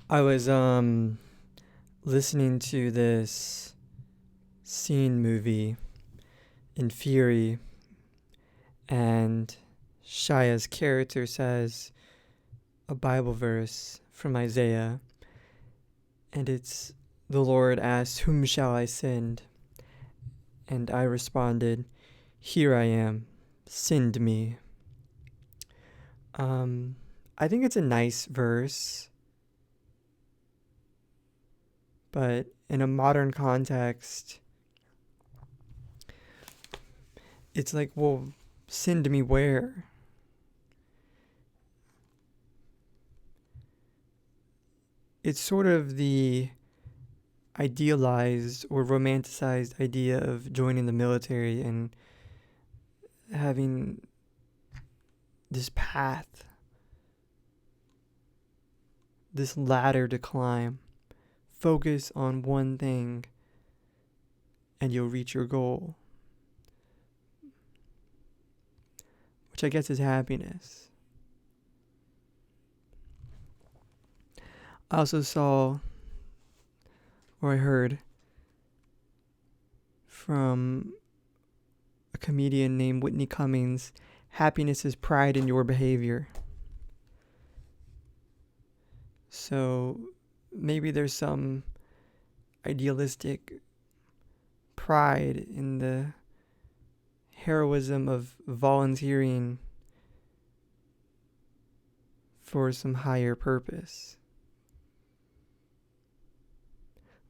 I was listening to this scene movie in Fury, and Shia's character says a Bible verse from Isaiah, and it's the Lord asked, "Whom shall I send?" And I responded, "Here I am, send me." Um, I think it's a nice verse, but in a modern context, it's like, well, send me where? It's sort of the idealized or romanticized idea of joining the military and having this path, this ladder to climb. Focus on one thing and you'll reach your goal, which I guess is happiness. I also saw, or I heard, from a comedian named Whitney Cummings, happiness is pride in your behavior. So maybe there's some idealistic pride in the heroism of volunteering for some higher purpose.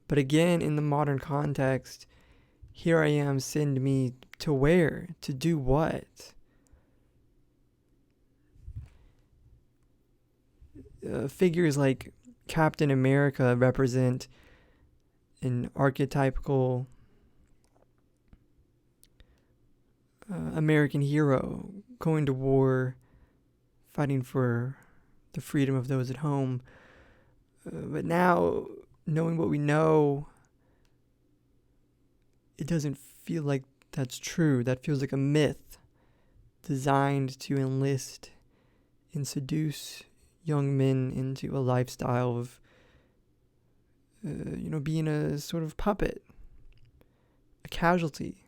But again, in the modern context, here I am, send me to where? To do what? Figures like Captain America represent an archetypical American hero going to war, fighting for the freedom of those at home. But now, knowing what we know, it doesn't feel like that's true. That feels like a myth designed to enlist and seduce young men into a lifestyle of, being a sort of puppet, a casualty.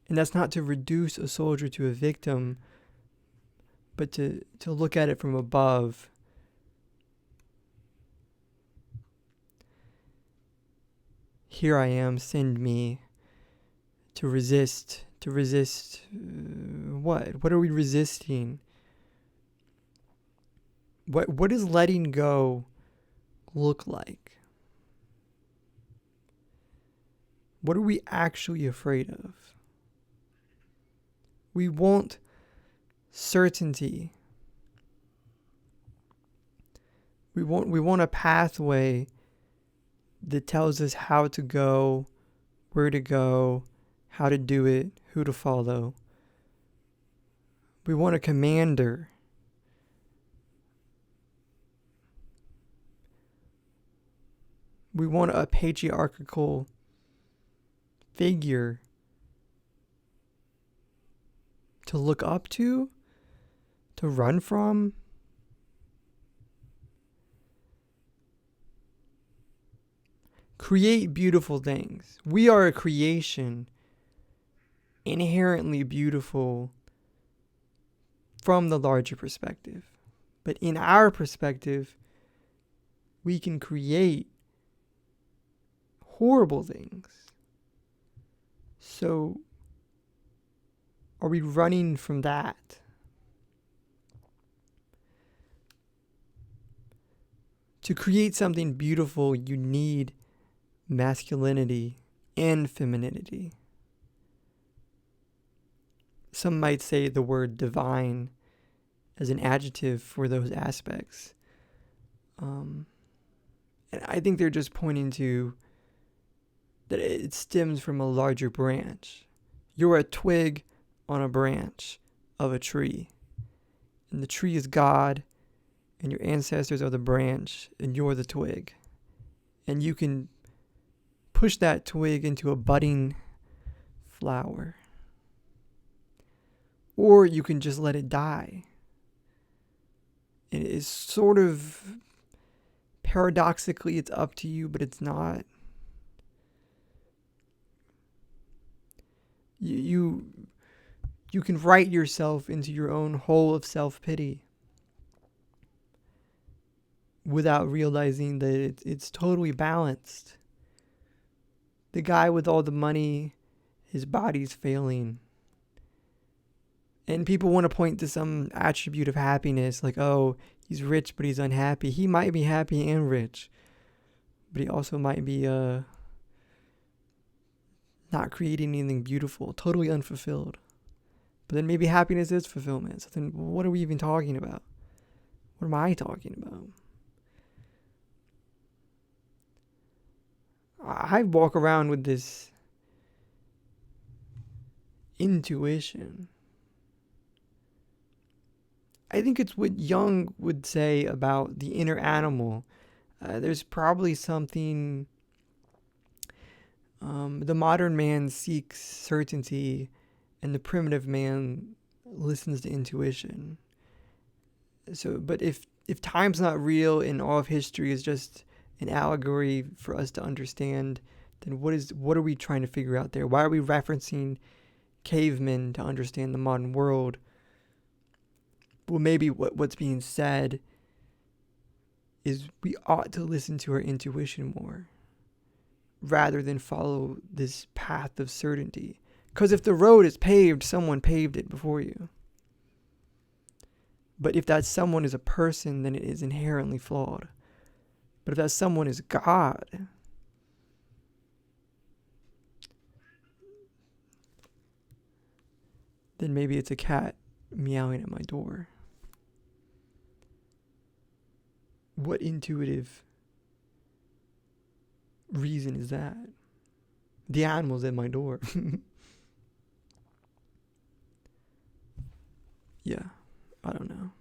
And that's not to reduce a soldier to a victim, but to look at it from above. Here I am, send me to resist. To resist what? What are we resisting? What does letting go look like? What are we actually afraid of? We want certainty. We want a pathway that tells us how to go, where to go, how to do it, who to follow. We want a commander. We want a patriarchal figure to look up to run from. Create beautiful things. We are a creation, inherently beautiful from the larger perspective. But in our perspective, we can create horrible things. So, are we running from that? To create something beautiful, you need masculinity and femininity. Some might say the word divine as an adjective for those aspects. And I think they're just pointing to that it stems from a larger branch. You're a twig on a branch of a tree. And the tree is God, and your ancestors are the branch, and you're the twig. And you can push that twig into a budding flower. Or you can just let it die. And it's sort of paradoxically it's up to you, but it's not. You can write yourself into your own hole of self-pity without realizing that it's totally balanced. The guy with all the money, his body's failing. And people want to point to some attribute of happiness, like, oh, he's rich but he's unhappy. He might be happy and rich, but he also might be not creating anything beautiful, totally unfulfilled. But then maybe happiness is fulfillment. So then what are we even talking about? What am I talking about? I walk around with this intuition. I think it's what Jung would say about the inner animal. There's probably something. The modern man seeks certainty, and the primitive man listens to intuition. So, but if time's not real and all of history is just an allegory for us to understand, then what are we trying to figure out there? Why are we referencing cavemen to understand the modern world? Well, maybe what's being said is we ought to listen to our intuition more rather than follow this path of certainty. Because if the road is paved, someone paved it before you. But if that someone is a person, then it is inherently flawed. But if that someone is God, then maybe it's a cat meowing at my door. What intuitive reason is that? The animal's at my door. Yeah, I don't know.